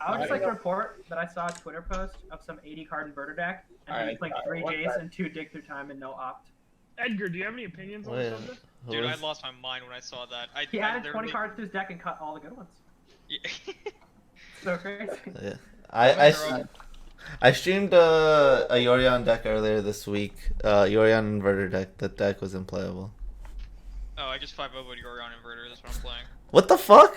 I would just like to report that I saw a Twitter post of some 80 card inverter deck, and he was playing 3 Jays and 2 Dig Through Time and no Opt. Edgar, do you have any opinions on the Wait, subject? who Dude, I was- lost my mind when I saw that. He I added 20 literally... cards to his deck and cut all the good ones. Yeah. So crazy. Yeah. I'm I streamed a Yorion deck earlier this week. Yorion inverter deck. That deck was unplayable. Oh, I just 5-0'd Yorion Inverter. That's what I'm playing. What the fuck?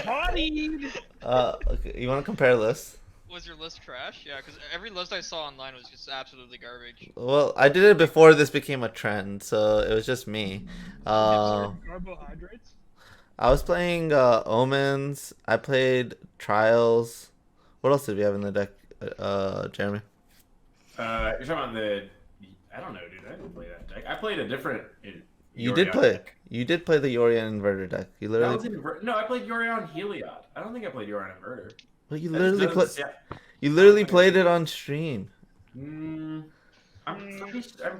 Bodied! Okay, you want to compare lists? Was your list trash? Yeah, because every list I saw online was just absolutely garbage. Well, I did it before this became a trend, so it was just me. Carbohydrates? I was playing Omens. I played Trials. What else did we have in the deck, Jeremy? You're talking about the. I don't know, dude. I didn't play that deck. I played a different. You did Yorion play. deck. You did play the Yorion inverter deck. You That literally. was no, I played Yorion Heliod. I don't think I played Yorion Inverter. Well, you That literally just played. doesn't sound- You literally played it on stream. I'm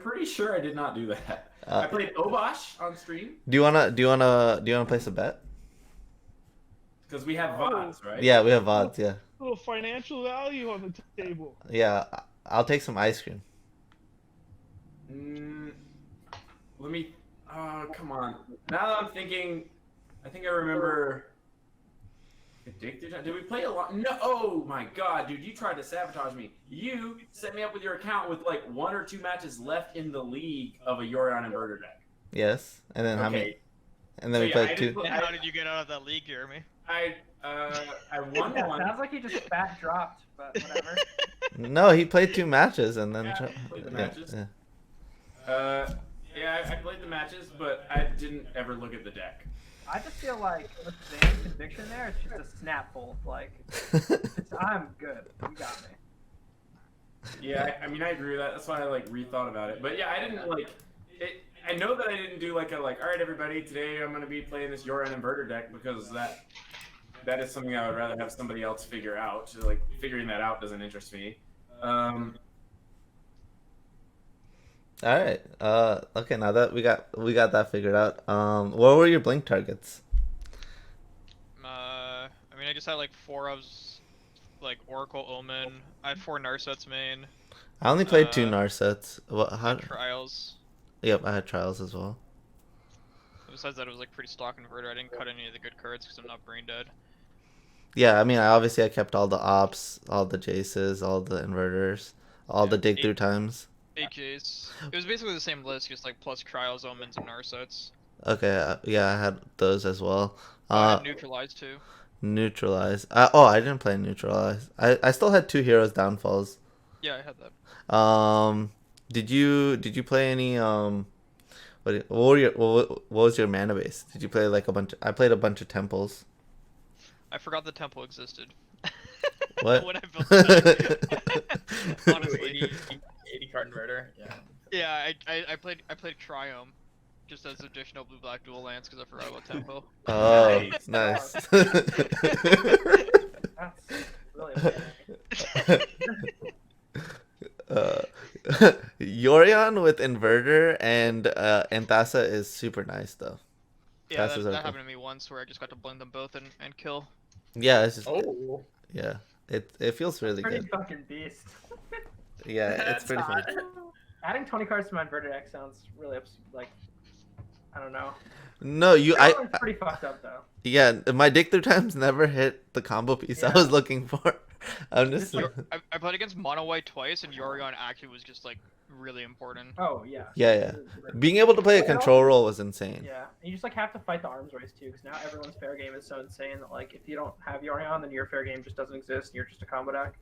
pretty sure I did not do that. I played Obosh on stream Do you wanna place a bet? because we have VODs, right? Yeah, we have VODs. Yeah, A little financial value on the table. yeah. I'll take some ice cream. Let me. Come on. Now that I'm thinking, I think I remember. Addicted? Did we play a lot? No. Oh my god, dude! You tried to sabotage me. You set me up with your account with like 1 or 2 matches left in the league of a Yorion Inverter deck. Yes, and then how many? Okay. And then So we yeah, played I two. didn't And how did you get out of that league, Jeremy? I won Yeah, one. sounds like he just fat dropped, but whatever. No, he played 2 matches and then. Yeah, played the matches. Yeah. Yeah, I played the matches, but I didn't ever look at the deck. I just feel like with Zane's conviction there, it's just a snapful. Like, I'm good. You got me. Yeah, I mean, I agree with that. That's why I like rethought about it. But yeah, I didn't like it. I know that I didn't do like all right, everybody, today I'm gonna be playing this Yorion Inverter deck because that is something I would rather have somebody else figure out. So, like figuring that out doesn't interest me. All right. Okay. Now that we got that figured out. What were your blink targets? I mean, I just had like 4 of like Oracle Omen. I had 4 Narsets main. I only played 2 Narsets. What? How? Trials. Yep, I had Trials as well. Besides that, it was like pretty stock inverter. I didn't cut any of the good cards because I'm not brain dead. Yeah, I mean, I kept all the ops, all the Jaces, all the inverters, all the dig through times. 8 Jace. It was basically the same list, just like plus Trials, Omens, and Narsets. Okay, yeah, I had those as well. I had Neutralize too. Neutralize. I didn't play Neutralize. I still had 2 heroes downfalls. Yeah, I had that. Did you play any what was your mana base? Did you play like a bunch? I played a bunch of temples. I forgot the temple existed. What? When I built the deck. Honestly. 80 card inverter. Yeah. Yeah, I played Triome just as additional blue black dual lands because I forgot about tempo. Oh, Nice. nice. That's really amazing. Yorion with inverter and Thassa is super nice though. Yeah, Passes that okay. happened to me once where I just got to blend them both and kill. Yeah, it's just Oh. yeah. It feels really Pretty good. fucking beast. Yeah, it's That's pretty fun. hot. Adding 20 cards to my inverted deck sounds really like, I don't know. No, That one's pretty fucked up though. yeah, my dig through times never hit the combo piece I Yeah. was looking for. I'm just I played against Mono White twice, and Yorion actually was just like really important. Oh yeah. yeah. Being able to play a control role was insane. Yeah, and you just like have to fight the arms race too, because now everyone's fair game is so insane that like if you don't have Yorion, then your fair game just doesn't exist. And you're just a combo deck.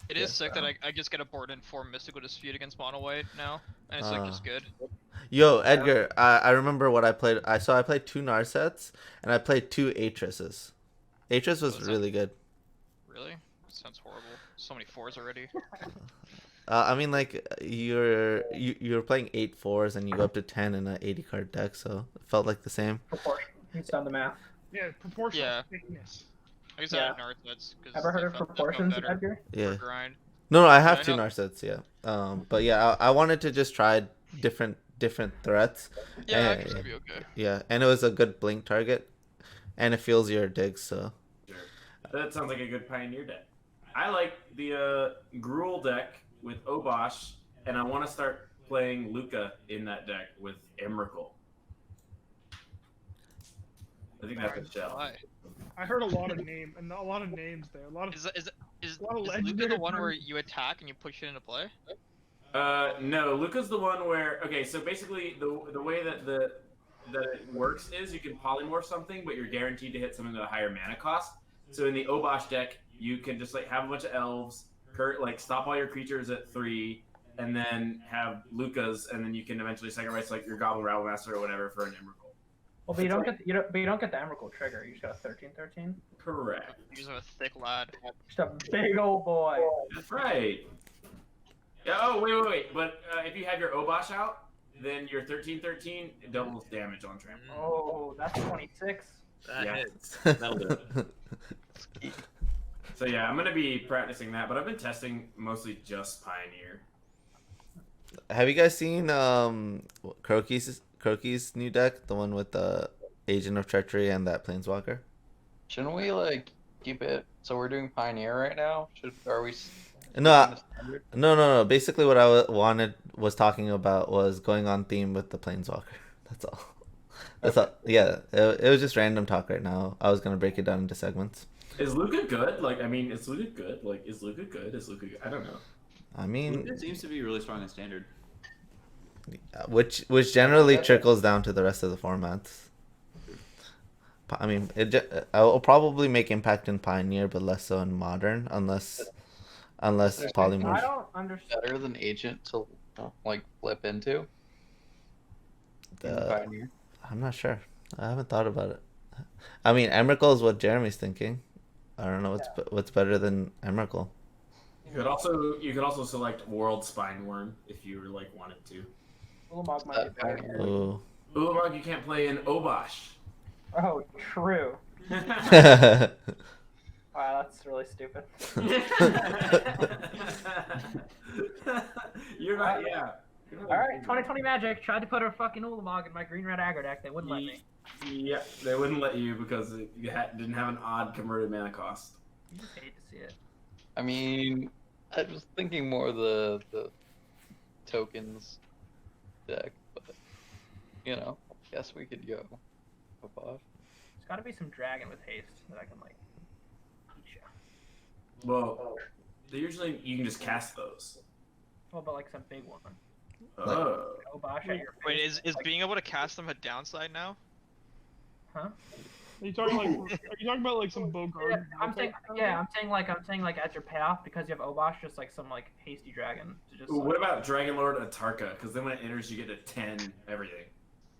It is sick that I just get a board in 4 Mystical Dispute against Mono White now, and it's like just good. Yo, Edgar, I remember what I played. I played 2 Narsets and I played 2 Atreses. Atres was really good. Really? Sounds horrible. So many 4s already. I mean, like you're playing 8 4s and you go up to 10 in an 80 card deck, so it felt like the same. Proportion. He's done the math. Yeah, proportional Yeah. thickness. I guess Yeah. I had Narsets because Ever heard of proportions, Edgar? Yeah. Grind. No, I have Yeah, I 2 know. Narsets. Yeah. But yeah, I wanted to just try different threats. Yeah, I and, think it'd be okay. yeah, and it was a good blink target, and it feels your digs. So, Sure. That sounds like a good Pioneer deck. I like the Gruul deck with Obosh, and I want to start playing Luca in that deck with Emrakul. I think that's a shell. Why? I heard a lot of names there. A lot of Is Well, Luca legendary the one where cards. you attack and you push it into play? No, Luca's the one where so basically the way that that it works is you can polymorph something, but you're guaranteed to hit something with a higher mana cost. So in the Obosh deck, you can just like have a bunch of elves, like stop all your creatures at 3, and then have Luca's, and then you can eventually sacrifice like your Goblin Rabblemaster or whatever for an Emrakul. Well, but you don't get the Emrakul trigger. You just got a 13/13. Correct. You just have a thick lad. Just a big old boy. That's right. Yeah. Oh, wait. But if you have your Obosh out, then your 13/13 doubles damage on trample. Oh, that's 26. That Yeah. hits. That'll do it. So yeah, I'm gonna be practicing that, but I've been testing mostly just Pioneer. Have you guys seen Croaky's new deck, the one with the Agent of Treachery and that Planeswalker? Shouldn't we like keep it? So we're doing Pioneer right now. Are we? No, no. Basically, what I was talking about was going on theme with the Planeswalker. That's all. That's all. Yeah, it was just random talk right now. I was gonna break it down into segments. Is Luca good? Like, I mean, is Luca good? Like, is Luca good? I don't know. I mean, It seems to be really strong in standard. which generally trickles down to the rest of the formats. I mean, I'll probably make impact in Pioneer, but less so in Modern, unless I Polymorph. don't understand. Better than Agent to like flip into in Pioneer. I'm not sure. I haven't thought about it. I mean, Emrakul is what Jeremy's thinking. I don't know what's better than Emrakul. You could also select World Spineworm if you wanted to. Ulamog might be better. Ooh. Ulamog, you can't play in Obosh. Oh, true. Wow, that's really stupid. You're not. Yeah. All right, 2020 Magic tried to put a fucking Ulamog in my green-red aggro deck. They wouldn't let me. Yeah, they wouldn't let you because you didn't have an odd converted mana cost. You just hate to see it. I mean, I was thinking more the tokens deck, but I guess we could go above. There's got to be some dragon with haste that I can like. Eat ya. Well, you can just cast those. Well, but like some big one. Oh. Obosh at your Wait, face, is like, being able to cast them a downside now? Huh? Are you talking about like some Bogard? Yeah, I'm saying like as your payoff because you have Obosh, just like some like hasty dragon to just. Ooh, Like, what about Dragon Lord Atarka? Because then when it enters, you get a 10 everything.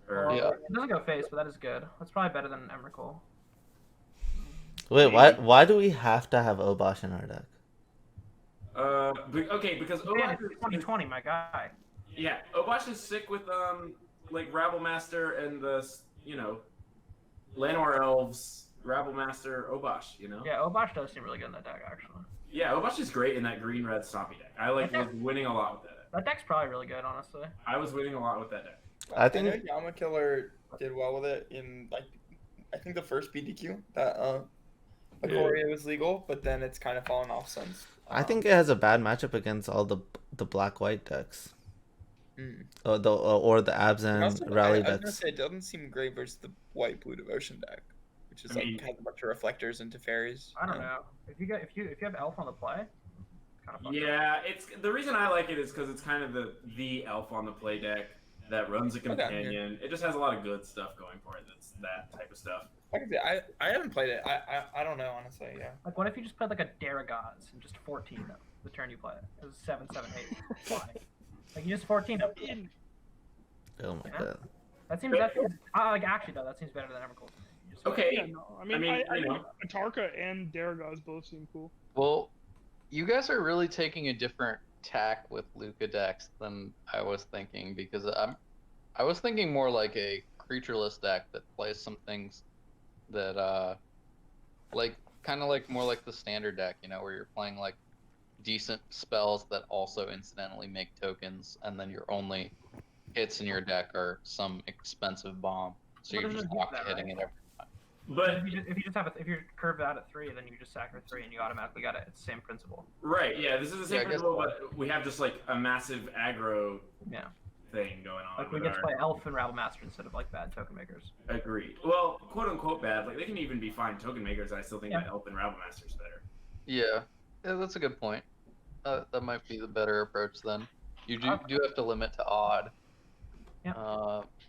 Or, well, Yeah. It doesn't go face, but that is good. That's probably better than Emrakul. Wait, why do we have to have Obosh in our deck? okay, because Man, Obosh it's is 2020, my guy. yeah, Obosh is sick with like Rabblemaster and the Llanowar Elves, Rabblemaster, Obosh. Yeah, Obosh does seem really good in that deck actually. Yeah, Obosh is great in that green-red stompy deck. I was winning a lot with that deck. That deck's probably really good, honestly. I was winning a lot with that deck. I I think- know Yama Killer did well with it in I think the first BDQ that Ikoria was legal, but then it's kind of fallen off since. I think it has a bad matchup against all the black-white decks. Or the abs and Also, rally I was gonna decks. say it doesn't seem great versus the white blue devotion deck, which is I mean- has a bunch of reflectors into fairies. I don't know. If you have Elf on the play, kind of fun. Yeah, it's the reason I like it is because it's kind of the elf on the play deck that runs a companion. It just has a lot of good stuff going for it. That's that type of stuff. Like I said, I haven't played it. I don't know honestly. Yeah. Like, what if you just played like a Daragoz and just 14 them the turn you play it? It was 7, 7, 8. Why? Like, you just 14 them. Oh my Yeah. god. That seems like actually though that seems better than Emrakul. You just- Okay. Yeah, no. I mean, I think Atarka and Daragoz both seem cool. Well, you guys are really taking a different tack with Luca decks than I was thinking because I was thinking more like a creatureless deck that plays some things that like kind of like more like the standard deck, where you're playing like decent spells that also incidentally make tokens, and then your only hits in your deck are some expensive bomb, so But you're it just doesn't do locked that, hitting right? it every time. But if you just have if you're curved out at 3, then you just sack for 3 and you automatically got it. It's the same principle. right, yeah, this is the same Yeah, I guess principle, but we have just like a massive aggro Yeah. thing going on. Like we with get to our- play Elf and Rabble Master instead of like bad token makers. Agreed. Well, quote unquote bad. Like they can even be fine token makers. I still think Yeah. that Elf and Rabble Master's better. Yeah, that's a good point. That might be the better approach then. You do have to limit to odd. Yeah.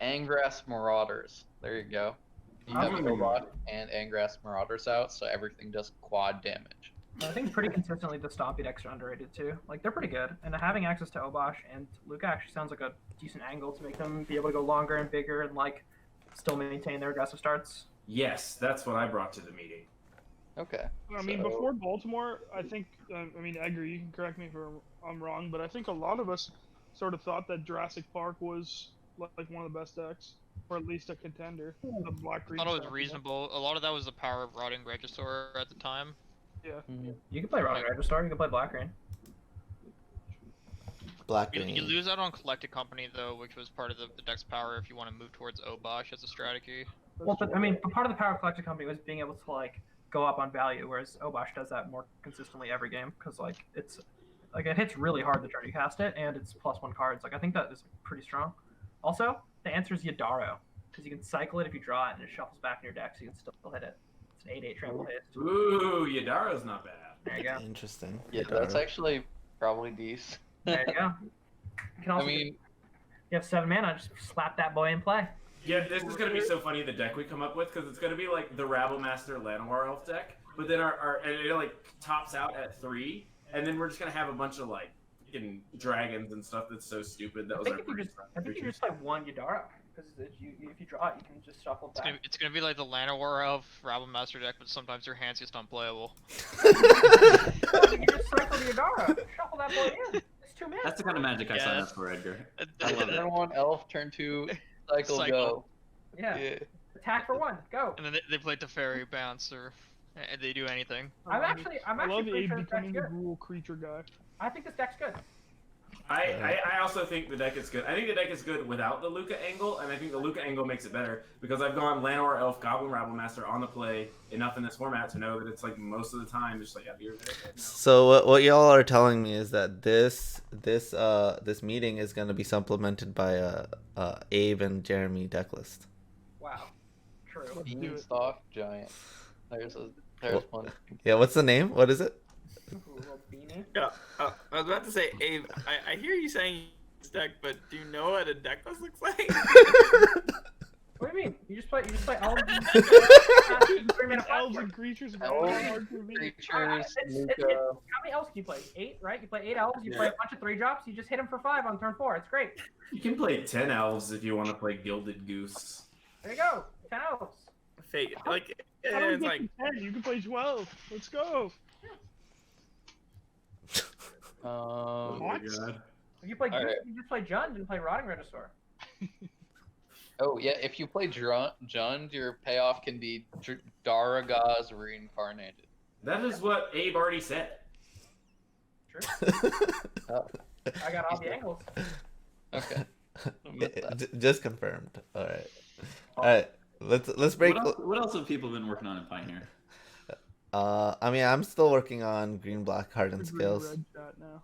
Angrass Marauders. There you go. You have Obot and Angrass Marauders out, so everything does quad damage. I think pretty consistently the Stompy decks are underrated too. Like they're pretty good, and having access to Obosh and Luca actually sounds like a decent angle to make them be able to go longer and bigger and like still maintain their aggressive starts. Yes, that's what I brought to the meeting. Okay. I mean, so- before Baltimore, I think, I mean, Edgar, you can correct me if I'm wrong, but I think a lot of us sort of thought that Jurassic Park was like one of the best decks, or at least a contender. The Black I Green. thought it was stuff. reasonable. A lot of that was the power of Rotting Regisaur at the time. Yeah. Mhm. You can play Rotting Regisaur, you can play Black Green. Black You green. lose out on Collected Company though, which was part of the deck's power if you want to move towards Obosh as a strategy. Well, but I mean, but part of the power of Collector Company was being able to like go up on value, whereas Obosh does that more consistently every game because like it's like it hits really hard the turn you cast it, and it's +1 cards. Like I think that is pretty strong. Also, the answer is Yadaro because you can cycle it if you draw it, and it shuffles back in your deck, so you can still hit it. It's an 8/8 trample haste. Ooh, Yadaro's not bad. There you go. Interesting. Yeah, Yadaro. that's actually probably decent. There you go. You can also I mean, you have 7 mana, just slap that boy in play. Yeah, this is gonna be so funny. The deck we come up with because it's gonna be like the Rabble Master Llanowar Elf deck, but then our and it like tops out at 3, and then we're just gonna have a bunch of like freaking dragons and stuff that's so stupid. That I was think our if you first just, I think you just play one Yadaro because if you draw it, you can just shuffle it back. It's gonna be like the Llanowar Elf Rabble Master deck, but sometimes your hand's just unplayable. You just cycle the Yadaro, shuffle that boy in. It's 2 minutes. That's the kind of magic I Yeah, sign up for, Edgar. I love turn it. 1 elf, turn 2 cycle, Cycle. go. Yeah. Yeah. Attack for 1, go. And then they play Teferi bounce or and they do anything. I'm I actually love pretty Abe sure this deck's becoming the good. rule creature guy. I think this deck's good. I also think the deck is good. I think the deck is good without the Luca angle, and I think the Luca angle makes it better because I've gone Llanowar Elf, Goblin Rabble Master on the play enough in this format to know that it's like most of the time just like yeah, you're there. No. So what y'all are telling me is that this meeting is gonna be supplemented by Abe and Jeremy deck list. Wow. True. Let's do it. Beanstalk giant. There's Well- one. Yeah, what's the name? What is it? Ooh, little beanie. Yeah, I was about to say, Abe, I hear you saying this deck, but do you know what a deck list looks like? What do you mean? You just play elves and you bring in a Elves platform. and creatures are Elves, really hard for me. creatures, It's- Luca. How many elves do you play? 8, right? You play 8 elves, you play a bunch of 3-drops, you just hit them for 5 on turn 4. It's great. You can play 10 elves if you want to play Gilded Goose. There you go. 10 elves. Fake, like, How do we it's get like, to 10? You can play 12. Let's go. Oh my What? god. If you play All Goose, right. you just play Jund and play Rotting Regisaur. Oh yeah, if you play Jund, your payoff can be Daragaz reincarnated. That is what Abe already said. True. Oh, I got all the angles. okay. Missed that. Just confirmed. All right. All right. Let's break. What else have people been working on in Pioneer? I mean, I'm still working on green, black, hardened Green, skills. red chat now.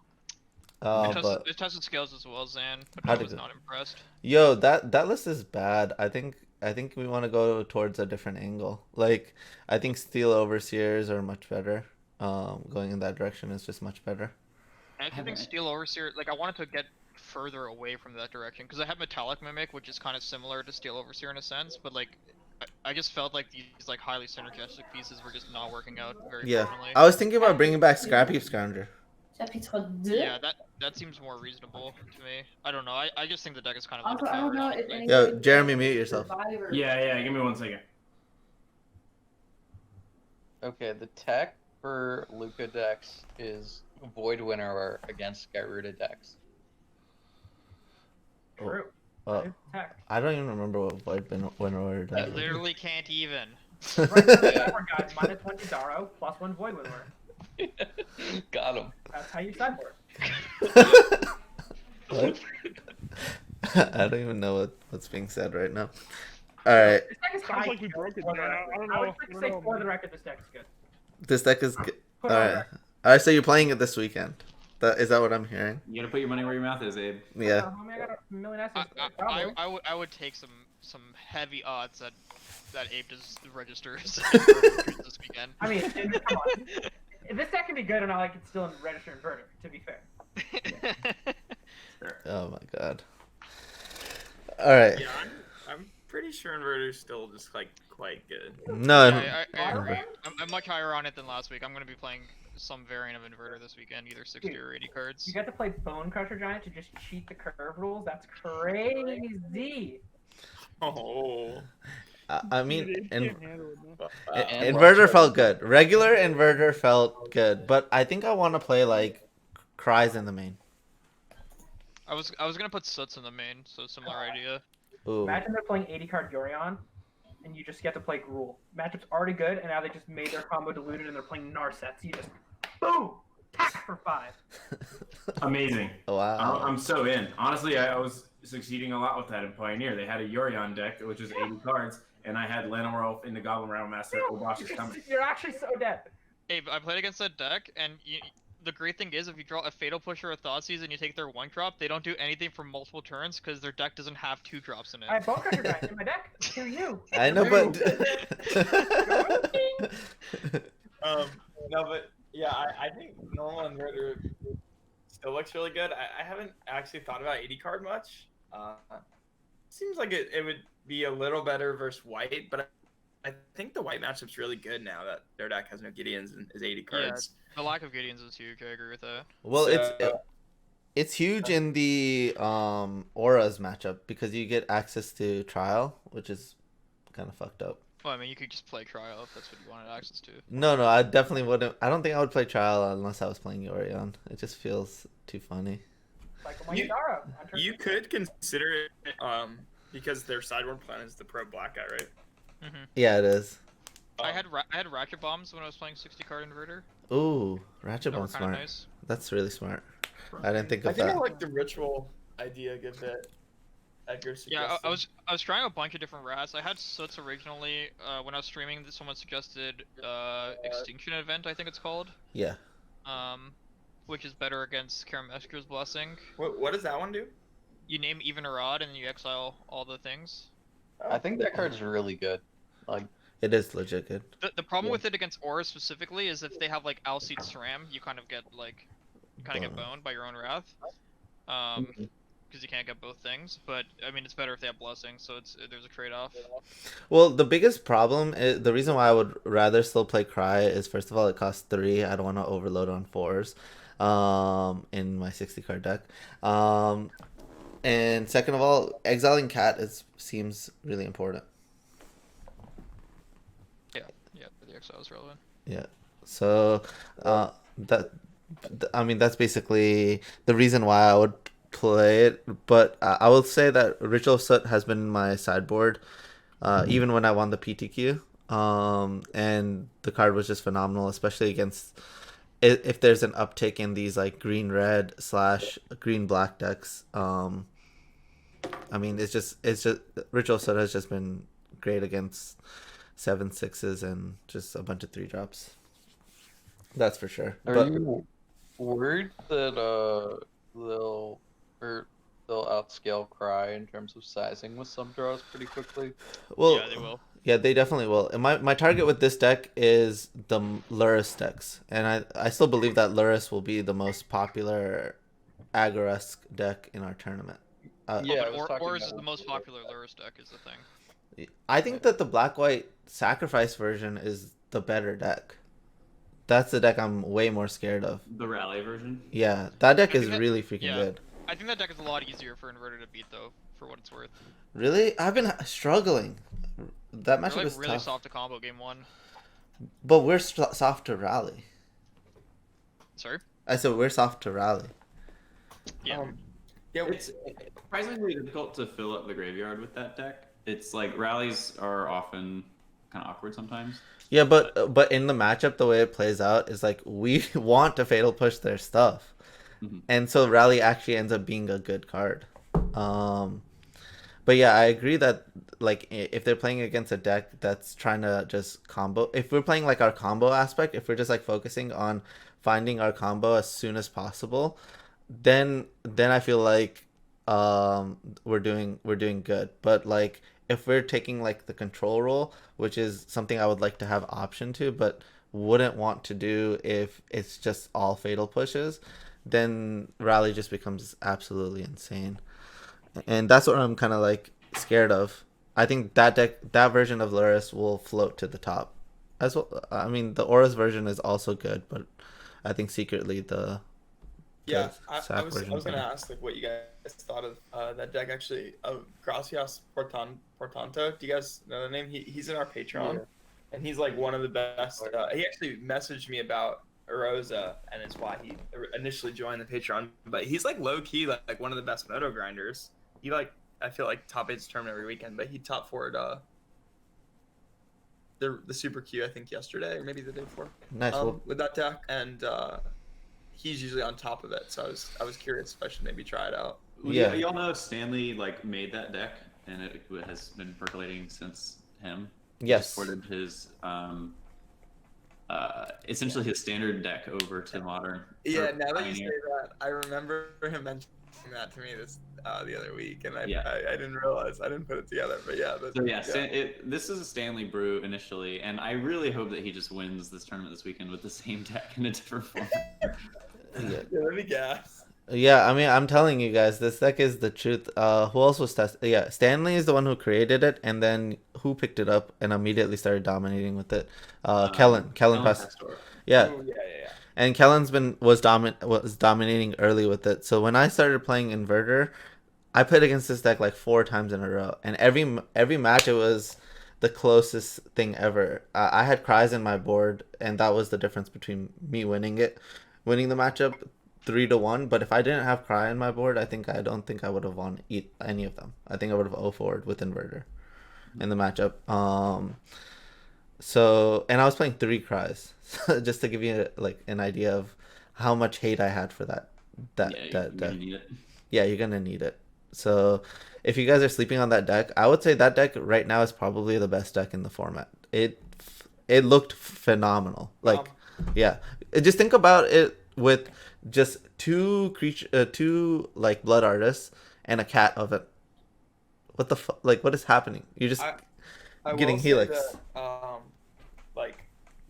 But It tested scales as well, Zan, but How I did was it- not impressed. yo, that list is bad. I think we want to go towards a different angle. Like, I think Steel Overseers are much better. Going in that direction is just much better. I actually think Steel Overseer, like I wanted to get further away from that direction because I have Metallic Mimic, which is kind of similar to Steel Overseer in a sense, but like I just felt like these like highly synergistic pieces were just not working out very Yeah, frequently. I was thinking about bringing back Scrappy Scavenger. Chapitre 2. Yeah, that seems more reasonable to me. I don't know. I just think the deck is kind of Also, I don't know if underpowered. any- Yo, Jeremy, mute yourself. Survivor. Yeah, give me 1 second. Okay, the tech for Luca decks is Void Winnower against Get Rid of decks. True. Heck. I don't even remember what Void Winnower I does. literally can't even. Right, sideboard guys, -1 Yadaro, +1 Void Winnower. Got him. That's how you sideboard. What? I don't even know what's being said right now. All right, This deck is Sounds fine. like we broke it, For the John. I record. don't I would know. like to I say don't for know. the record, this deck is good. this deck is good. Put All it on the right, record. all right. So you're playing it this weekend. Is that what I'm hearing? You gotta put your money where your mouth is, Abe. Yeah. Homie, I got a million assets. I would take some heavy odds that Abe does registers this weekend. I mean, come on. This deck can be good, and I like it still in register inverter. To be fair. Oh my god. All right. Yeah, I'm pretty sure Inverter's still just like quite good. No. I agree. I'm much higher on it than last week. I'm gonna be playing some variant of Inverter this weekend, either 60 or 80 cards. You got to play Bone Crusher Giant to just cheat the curve rules. That's crazy. Oh. I mean, Dude, Abe can't handle it, man. And inverter felt good. Regular inverter felt good, but I think I want to play like Cries in the main. I was gonna put Soots in the main, so similar idea. Ooh. Imagine they're playing 80 card Yorion, and you just get to play Gruul. Matchup's already good, and now they just made their combo diluted, and they're playing Narsets. You just boom, tack for 5. Amazing. Wow. I'm so in. Honestly, I was succeeding a lot with that in Pioneer. They had a Yorion deck, which was 80 cards, and I had Lenowolf in the Goblin Realm Master. Obosh is coming. You're actually so dead. Abe, I played against that deck, and the great thing is if you draw a Fatal Push or a Thoughtseize and you take their 1-drop, they don't do anything for multiple turns because their deck doesn't have 2-drops in it. I have Bone Crusher Giant in my deck. To you. I know, but No, but yeah, I think normal Inverter still looks really good. I haven't actually thought about 80 card much. Seems like it would be a little better versus white, but I think the white matchup's really good now that their deck has no Gideons and is 80 cards. The lack of Gideons is huge, I agree with that. well, So- it's huge in the auras matchup because you get access to trial, which is kind of fucked up. Well, I mean, you could just play Trial if that's what you wanted access to. No, I definitely wouldn't. I don't think I would play trial unless I was playing Yorion. It just feels too funny. Like my You- Yudara. You could consider it because their sideboard plan is the pro black guy, right? Yeah, it is. I had Ratchet Bombs when I was playing 60 card Inverter. Ooh, Ratchet That were Bomb's kind of smart. nice. That's really smart. I didn't think I of think I that. like the ritual idea a good bit. Edgar Yeah, suggested. I was trying a bunch of different rats. I had Soots originally when I was streaming. Someone suggested Extinction Event, I think it's called. Yeah. Which is better against Karameshka's Blessing. What does that one do? You name even or odd, and you exile all the things. I think that card's really good. Like, It is legit good. The problem with it against auras specifically is if they have like Alseid Sram, you kind of get boned by your own wrath. Because you can't get both things. But I mean, it's better if they have Blessing, so there's a trade-off. Well, the biggest problem is the reason why I would rather still play Cry is first of all it costs 3. I don't want to overload on 4s in my 60 card deck. And second of all, exiling Cat seems really important. Yeah, the exile is relevant. Yeah. So I mean that's basically the reason why I would play it. But I will say that Ritual of Soot has been in my sideboard even when I won the PTQ. And the card was just phenomenal, especially against if there's an uptick in these like green-red / green-black decks. I mean it's just Ritual of Soot has just been great against 7/6s and just a bunch of 3-drops. That's for sure. are you worried that they'll outscale Cry in terms of sizing with some draws pretty quickly? Well, Yeah, they will. Yeah, they definitely will. And my target with this deck is the Lurrus decks, and I still believe that Lurrus will be the most popular aggro-esque deck in our tournament. Yeah, I was But talking Auras is about- the most popular Lurrus deck, is the thing. I think that the black-white sacrifice version is the better deck. That's the deck I'm way more scared of. The rally version. Yeah, that deck I is think that- really freaking yeah. good. I think that deck is a lot easier for Inverter to beat, though, for what it's worth. Really? I've been struggling. That They're matchup like is really tough. soft to combo game 1. But we're soft to rally. Sorry? I said we're soft to rally. Yeah. Yeah, It's surprisingly difficult to fill up the graveyard with that deck. It's like rallies are often kind of awkward sometimes. Yeah, but in the matchup, the way it plays out is like we want to fatal push their stuff, and so rally actually ends up being a good card. But yeah, I agree that like if they're playing against a deck that's trying to just combo, if we're playing like our combo aspect, if we're just like focusing on finding our combo as soon as possible, then I feel like we're doing good. But like if we're taking like the control role, which is something I would like to have option to, but wouldn't want to do if it's just all fatal pushes, then rally just becomes absolutely insane. And that's what I'm kind of like scared of. I think that version of Luris will float to the top as well. I mean, the Aura's version is also good, but I think secretly the Yeah, I Sack was version is gonna better. ask like what you guys thought of that deck actually. Gracias Portanto. Do you guys know the name? He's in our Patreon, and he's like one of the best. He actually messaged me about Erosa, and it's why he initially joined the Patreon. But he's like low key like one of the best moto grinders. He like I feel like top 8's tournament every weekend, but he top 4'd the Super Q I think yesterday or maybe the day before. Nice. Well, With that deck, and he's usually on top of it. So I was curious if I should maybe try it out. Well, Yeah. y'all know Stanley like made that deck, and it has been percolating since him. He yes. just ported his essentially his standard deck over to modern. Yeah, or now that you say Pioneer. that, I remember him mentioning that to me the other week, and I didn't realize, I didn't put it together, but yeah. So yeah, this is a Stanley brew initially, and I really hope that he just wins this tournament this weekend with the same deck in a different form. Yeah. Let me guess. Yeah, I mean, I'm telling you guys, this deck is the truth. Who else was tested? Yeah, Stanley is the one who created it, and then who picked it up and immediately started dominating with it? Kellen Pastor. Yeah, Ooh, yeah. and Kellen's was dominating early with it. So when I started playing Inverter, I played against this deck like 4 times in a row, and every match it was the closest thing ever. I had Cries in my board, and that was the difference between me winning the matchup 3-1. But if I didn't have Cry in my board, I don't think I would have won any of them. I think I would have 0-4'd with Inverter in the matchup. So, and I was playing 3 Cries, just to give you like an idea of how much hate I had for that deck. Need it. Yeah, you're gonna need it. So if you guys are sleeping on that deck, I would say that deck right now is probably the best deck in the format. It looked phenomenal. Like, yeah, just think about it with just 2 like blood artists and a cat of it. What the like? What is happening? You're just I getting will say Helix. that, like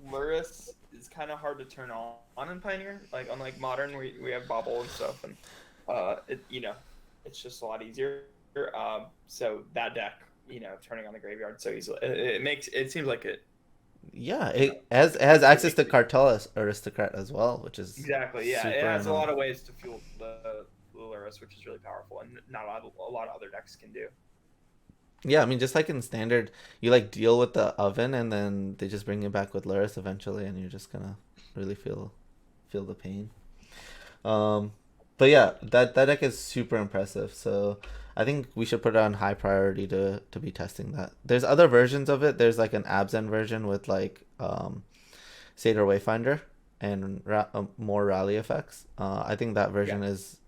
Luris is kind of hard to turn on in Pioneer. Like unlike Modern, we have Bobble and stuff, and it's just a lot easier. So that deck, turning on the graveyard so easily, it seems like it. Yeah, it has access to Cartel Aristocrat as well, which is Exactly. Yeah, it super has a annoying. lot of ways to fuel the Luris, which is really powerful, and not a lot of other decks can do. Yeah, I mean, just like in Standard, you like deal with the oven, and then they just bring you back with Luris eventually, and you're just gonna really feel the pain. But yeah, that deck is super impressive. So I think we should put it on high priority to be testing that. There's other versions of it. There's like an Abzan version with like Satyr Wayfinder and more rally effects. I think that version is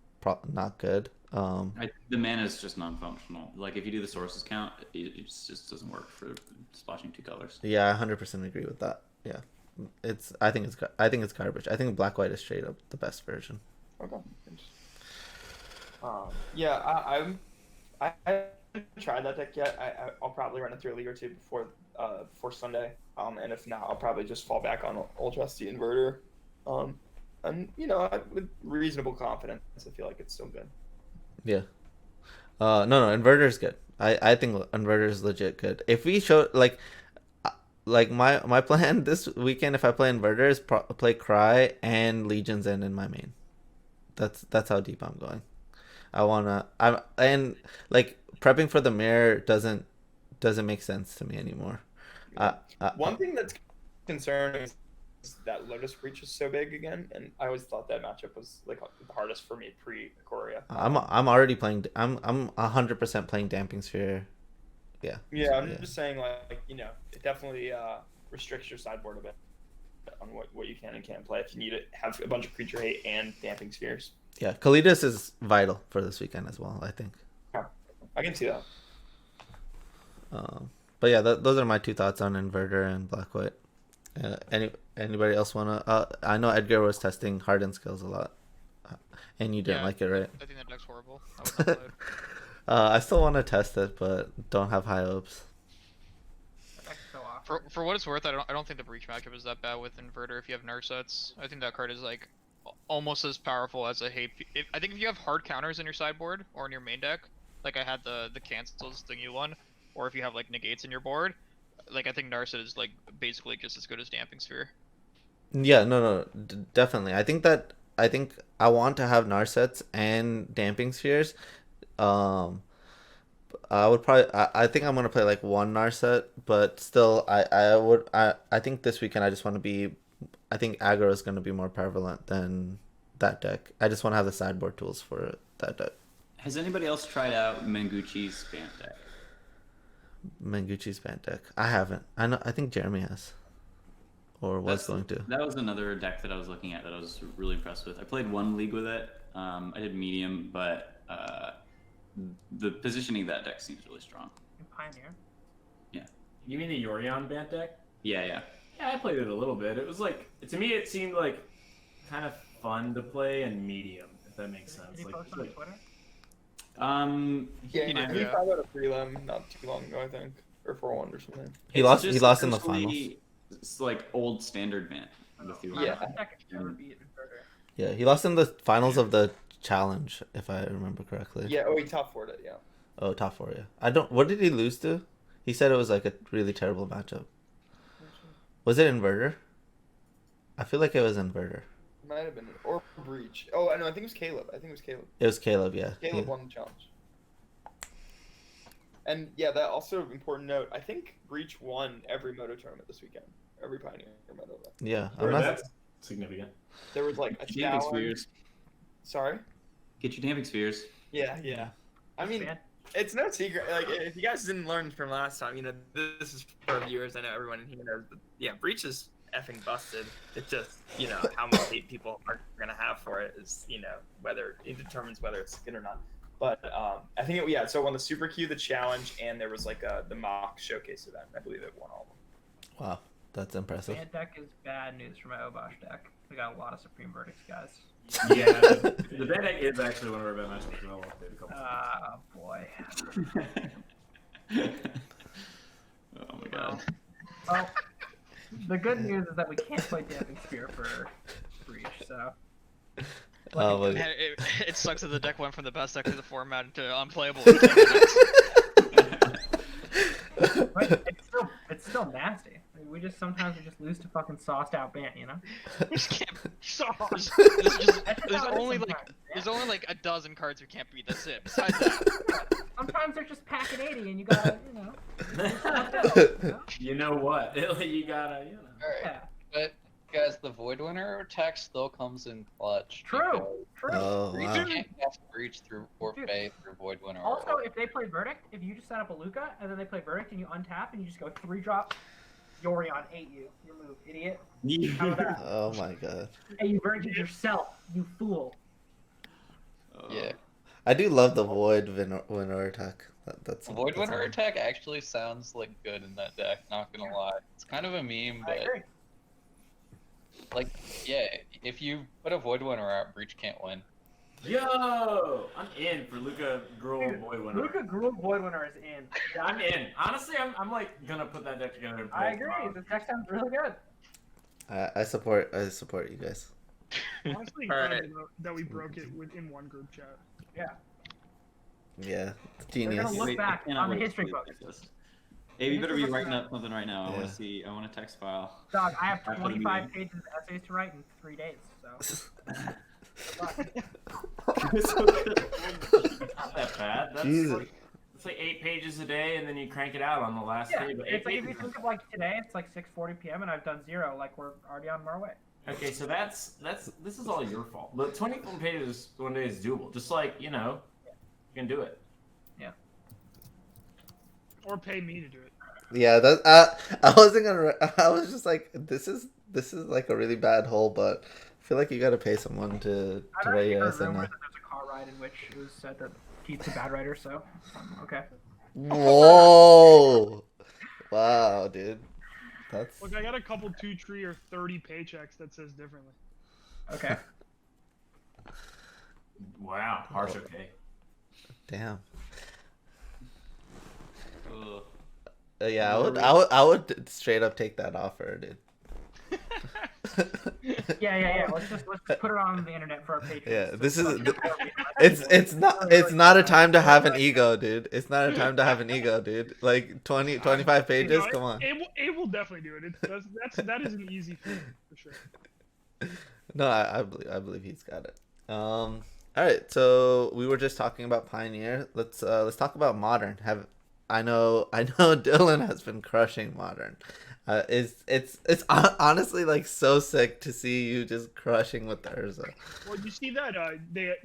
not good. The mana is just non-functional. Like if you do the sources count, it just doesn't work for splashing 2 colors. Yeah, I 100% agree with that. Yeah, I think it's garbage. I think Black White is straight up the best version. Okay. Yeah, I haven't tried that deck yet. I'll probably run it through a league or 2 before Sunday. And if not, I'll probably just fall back on Old Trusty Inverter. And with reasonable confidence, I feel like it's still good. Yeah. No, Inverter's good. I think Inverter's legit good. If we show like my plan this weekend, if I play Inverter, is play Cry and Legion's in my main. That's how deep I'm going. And like prepping for the mirror doesn't make sense to me anymore. One thing that's concerning is that Lotus Breach is so big again, and I always thought that matchup was like the hardest for me pre-Ikoria. I'm already playing. I'm 100% playing Damping Sphere. Yeah. Yeah, I'm just saying it definitely restricts your sideboard a bit on what you can and can't play if you need to have a bunch of creature hate and Damping Spheres. Yeah, Kalidas is vital for this weekend as well, I think. Yeah, I can see that. But yeah, those are my two thoughts on Inverter and Black White. Anybody else wanna? I know Edgar was testing Hardened skills a lot, and you didn't Yeah, like it, right? I think that deck's horrible. I would not play it. I still want to test it, but don't have high hopes. That's so awful. For what it's worth, I don't think the breach matchup is that bad with Inverter if you have Narsets. I think that card is like almost as powerful as a hate. I think if you have hard counters in your sideboard or in your main deck, like I had the cancels, the new one, or if you have like negates in your board, like I think Narset is like basically just as good as Damping Sphere. Yeah, no, definitely. I think I want to have Narsets and Damping Spheres. I would probably. I think I'm gonna play like one Narset, but still, I think this weekend I just want to be. I think aggro is gonna be more prevalent than that deck. I just want to have the sideboard tools for that deck. Has anybody else tried out Menguchi's Bant deck? Menguchi's Bant deck. I haven't. I think Jeremy has, or was going to. That was another deck that I was looking at that I was really impressed with. I played one league with it. I did medium, but the positioning of that deck seems really strong. Pioneer. You mean the Yorion Bant deck? Yeah. Yeah, I played it a little bit. It was like, to me, it seemed like kind of fun to play and medium, if that makes sense. Did you Like, post on Twitter? Yeah, He did, he yeah. found out a prelim not too long ago, I think, or 4-1 or something. He It's lost. just He lost in the essentially- finals. It's like old standard Bant. With the Yeah. That deck could never beat Inverter. Yeah, he lost in the finals of the challenge, if I remember correctly. Yeah, oh, he top 4'd it, yeah. Oh, top four. Yeah. I don't. What did he lose to? He said it was like a really terrible matchup. Was it Inverter? I feel like it was Inverter. Might have been, or Breach. Oh, I know, I think it was Caleb. It was Caleb. Yeah. Caleb won the challenge. And yeah, that also important note. I think Breach won every Moto tournament this weekend. Every Pioneer Moto event. Yeah. or I'm not. that's significant. There was like a Get your Damping challenge. Spheres. Sorry. Get your Damping Spheres. Yeah. I mean, Fan? it's no secret. Like, if you guys didn't learn from last time, this is for viewers. I know everyone in here knows. But yeah, Breach is effing busted. It's just, how much hate people are gonna have for it is, whether it determines whether it's good or not. But I think so it won the Super Q, the challenge, and there was like the mock showcase event. I believe it won all of them. Wow, that's impressive. Bant deck is bad news for my Obosh deck. We got a lot of Supreme Verdicts, guys. Yeah, the Bant deck is actually one of our best matchups. We've all played a couple times. Boy. Oh my god. Well, the good news is that we can't play Damping Spear for Breach, so. Oh, but... Man, it sucks that the deck went from the best deck of the format to unplayable. But it's still nasty. I mean, we just sometimes lose to fucking sauced out Bant, We just can't. Sauce. There's only like a dozen cards we can't beat. That's it. Besides that, Sometimes they're just packing 80 and you gotta, You know what? You gotta, Alright, Yeah. but guys, the Void Winner attack still comes in clutch. True. True. Oh, Breach wow. can't cast Breach through Forfeit through Void Winner. Also, if they play Verdict, if you just set up a Luca and then they play Verdict and you untap and you just go 3-drop, Yorion ate you. Your move, idiot. How about that? Oh my god. Hey, you verdicted yourself, you fool. Yeah. I do love the Void winner attack. That's Void that's Winner all. attack actually sounds like good in that deck, not gonna lie. It's kind of a meme, I but agree. like, yeah, if you put a Void Winner out, Breach can't win. Yo, I'm in for Luca Gruul Dude, Void Winner. Luca Gruul Void Winner is in. Yeah, I'm in. Honestly, I'm like gonna put that deck together. And play I it agree. tomorrow. This deck sounds really good. I support you guys. Honestly, All right. incredible that we broke it within one group chat. Yeah. Yeah, We're genius. gonna look back I cannot on the wait to history play books. this. Hey, you better be History writing books up something right now. I Yeah. want to see. I want a text file. Dog, I have After the 25 meeting. pages of essays to write in 3 days, so. It's not that bad. That's Jesus. like, it's like 8 pages a day, and then you crank it out on the last Yeah, day. But it's 8 like if you pages. think of like today, it's like 6:40 p.m. and I've done 0. Like we're already on our way. Okay, so this is all your fault. The 21 pages one day is doable. Just like you can do it. Or pay me to do it. Yeah, that I wasn't gonna. I was just like, this is like a really bad hole, but I feel like you gotta pay someone to I've write actually your heard essay rumors now. that there's a car ride in which it was said that Keith's a bad writer, so okay. Whoa! dude. That's Look, I got a couple 2-tree or 30 paychecks that says differently. Okay. Wow, harsh. Okay. damn. Ugh. Yeah, I would straight up take that offer, dude. Yeah. Let's just put it on the internet for our patrons. Yeah, to this is fucking- it's not a time to have an ego, dude. It's not a time to have an ego, dude. Like 25 pages, No, come on. It will definitely do it. That is an easy feat for sure. No, I believe he's got it. All right, so we were just talking about Pioneer. Let's talk about Modern. I know Dylan has been crushing Modern. It's honestly like so sick to see you just crushing with the Urza. Well, you see that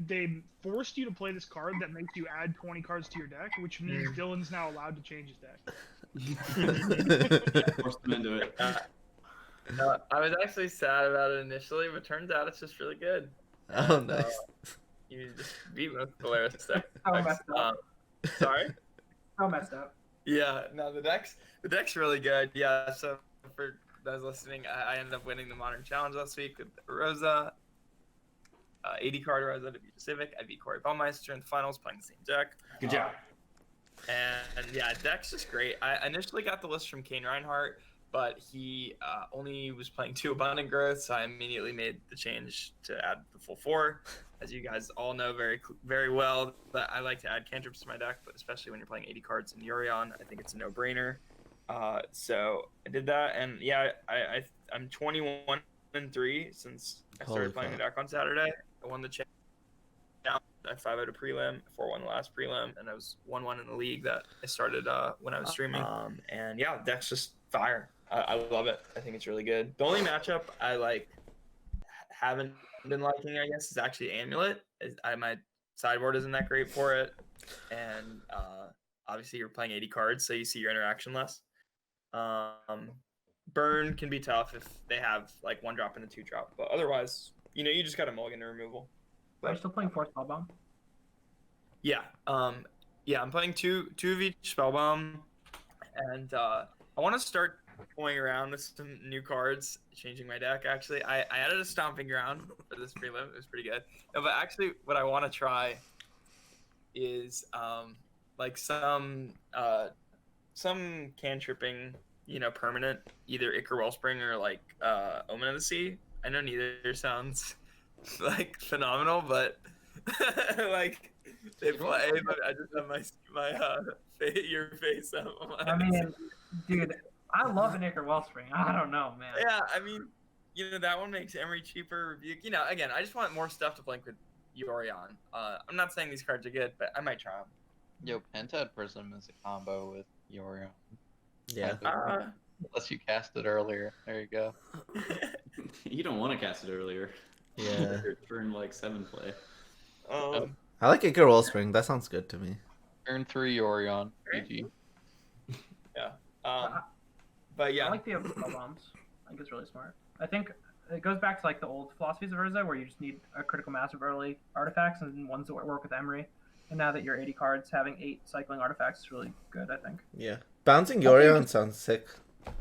they forced you to play this card that makes you add 20 cards to your deck, which means Dylan's now allowed to change his deck. Forced them into it. I was actually sad about it initially, but turns out it's just really good. Oh, And, nice. You just beat most Polaris decks. So messed up. Sorry. So messed up. Yeah, no, the deck's really good. Yeah, so for those listening, I ended up winning the Modern Challenge last week with Rosa, 80 card Rosa to beat Civic. I beat Corey Baumeister in the finals playing the same deck. Good job. And yeah, deck's just great. I initially got the list from Kane Reinhardt, but he only was playing 2 Abundant Growth, so I immediately made the change to add the full 4. As you guys all know very well, that I like to add cantrips to my deck, but especially when you're playing 80 cards in Yorion, I think it's a no-brainer. So I did that, and yeah, I'm 21-3 since I started Holy playing the fuck. deck on Saturday. I won the challenge. I 5-0 a prelim, 4-1 the last prelim, and I was 1-1 in the league that I started when I was streaming. And yeah, the deck's just fire. I love it. I think it's really good. The only matchup I haven't been liking, I guess, is actually Amulet. My sideboard isn't that great for it, and obviously you're playing 80 cards, so you see your interaction less. Burn can be tough if they have like 1-drop and a 2-drop, but otherwise, you just got a mulligan to removal. Are you still playing Force Spellbomb? Yeah, I'm playing two of each Spellbomb, and I want to start toying around with some new cards, changing my deck. Actually, I added a Stomping Ground for this prelim. It was pretty good. No, but actually, what I want to try is like some cantripping, permanent, either Ichor Wellspring or like Omen of the Sea. I know neither sounds like phenomenal, but like they play. But I just have your face up. I mean, dude, I love an Ichor Wellspring. I don't know, man. Yeah, I mean, that one makes Emery cheaper. Rebuke. Again, I just want more stuff to blink with Yorion. I'm not saying these cards are good, but I might try them. Yo, Pentad Prism is a combo with Yorion. Yeah. Unless you cast it earlier. There you go. You don't want to cast it earlier. Yeah. Turn 7 play. I like Ichor Wellspring. That sounds good to me. Turn 3 Yorion. GG. But yeah, I like the Spell Bombs. I think it's really smart. I think it goes back to like the old philosophies of Urza, where you just need a critical mass of early artifacts and ones that work with Emery. And now that you're 80 cards, having 8 cycling artifacts is really good, I think. Yeah. Bouncing Yorion sounds sick.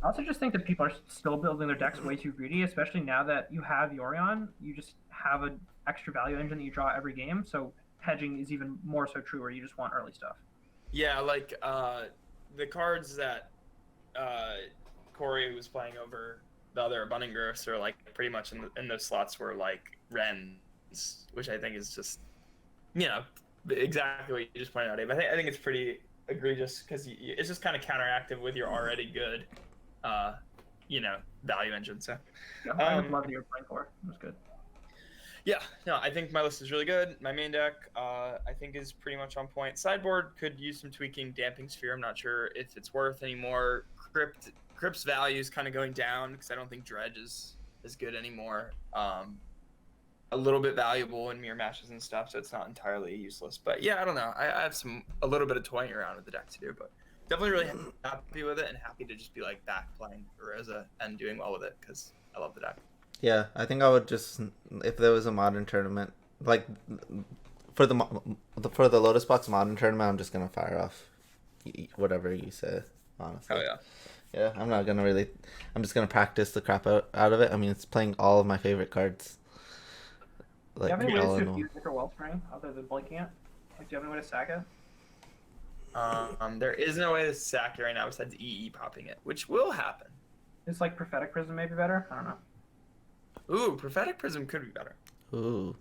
I also just think that people are still building their decks way too greedy, especially now that you have Yorion. You just have an extra value engine that you draw every game, so hedging is even more so true, where you just want early stuff. yeah, like the cards that Corey was playing over the other Abundant Growths are like pretty much in those slots were like Rens, which I think is just exactly what you just pointed out, Abe. I think it's pretty egregious because it's just kind of counteractive with your already good value engine. So Yeah, I would love that you were playing for. It was good. yeah, no, I think my list is really good. My main deck, I think, is pretty much on point. Sideboard could use some tweaking. Damping Sphere, I'm not sure if it's worth anymore. Crypt's value is kind of going down because I don't think Dredge is as good anymore. A little bit valuable in mirror matches and stuff, so it's not entirely useless. But yeah, I don't know. I have a little bit of toying around with the deck to do, but definitely really happy with it and happy to just be like back playing Rosa and doing well with it because I love the deck. Yeah, I think I would just, if there was a Modern tournament, like for the Lotus Box Modern tournament, I'm just gonna fire off whatever you say. honestly. Oh yeah. Yeah, I'm not gonna really. I'm just gonna practice the crap out of it. I mean, it's playing all of my favorite cards. Do you have any all ways in to all. abuse Vicar Wellspring other than blinking it? Like, do you have any way to sack it? There is no way to sack it right now besides EE popping it, which will happen. Is like Prophetic Prism maybe better? I don't know. Ooh, Prophetic Prism could be better. Ooh,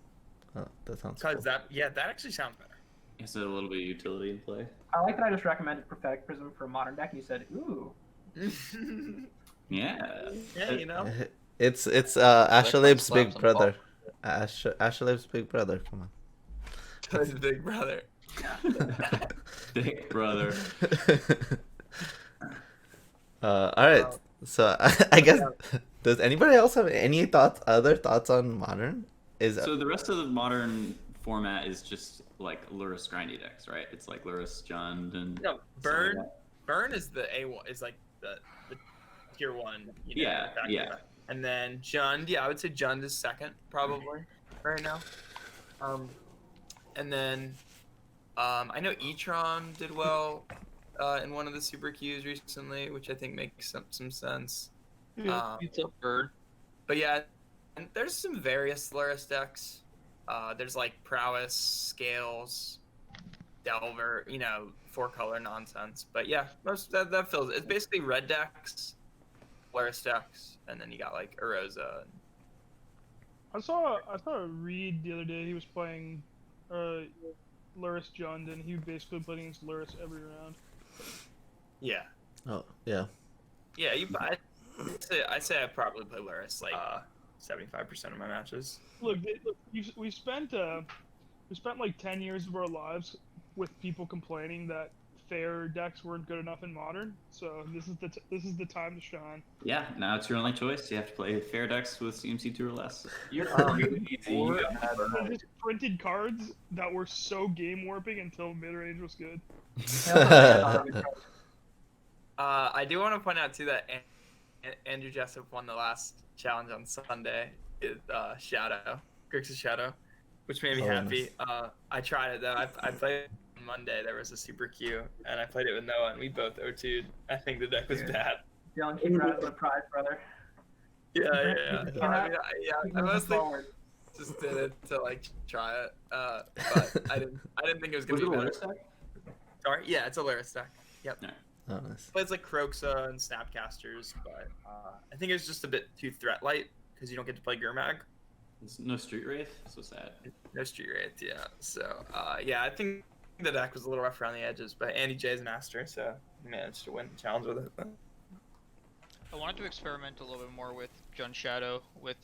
oh, that sounds Because cool. that actually sounds better. Is it a little bit of utility in play? I like that I just recommended Prophetic Prism for a modern deck, and you said, ooh. Yeah. Yeah, you know. It's That Astrolabe's slaps big and brother. Astrolabe's big brother. Come on. That's Big Brother. Big brother. All right. So I guess does anybody else have any other thoughts on modern? So the rest of the modern format is just like Lurrus grindy decks, right? It's like Lurrus, Jund, and No, Burn is the A1, is like the tier 1. You know, Yeah, factor. yeah. And then Jund, yeah, I would say Jund is second probably right now. And then I know E-Tron did well in one of the super queues recently, which I think makes some sense. It's a bird. But yeah, and there's some various Lurrus decks. There's like Prowess, Scales, Delver, 4-color nonsense. But yeah, most that fills it. It's basically red decks, Lurrus decks, and then you got like Erosa. I saw Reed the other day. He was playing Lurrus Jund, and he basically played against Lurrus every round. Yeah. Oh yeah. Yeah, I say I probably play Lurrus like 75% of my matches. Look, we spent like 10 years of our lives with people complaining that fair decks weren't good enough in modern. So this is the time to shine. Yeah, now it's your only choice. You have to play fair decks with CMC2 or less. You're easy. Or they just printed cards that were so game warping until mid range was good. I do want to point out too that Andrew Jessup won the last challenge on Sunday with Shadow, Grixis Shadow, which made me happy. Nice. I tried it though. I played it on Monday. There was a super queue, and I played it with Noah, and we both O2'd. I think the deck was bad. Dylan, keep rising the pride, brother. Yeah. I mostly Forward. just did it to like try it, but I didn't think it was gonna be better. Sorry, yeah, it's a Lurrus deck. Yep. Oh, nice. Plays like Kroxa and Snapcasters, but I think it's just a bit too threat light because you don't get to play Gurmag. There's no Street Wraith, so sad. No Street Wraith, yeah. So yeah, I think the deck was a little rough around the edges, but Andy J is an Aster, so he managed to win the challenge with it. I wanted to experiment a little bit more with Jund Shadow, with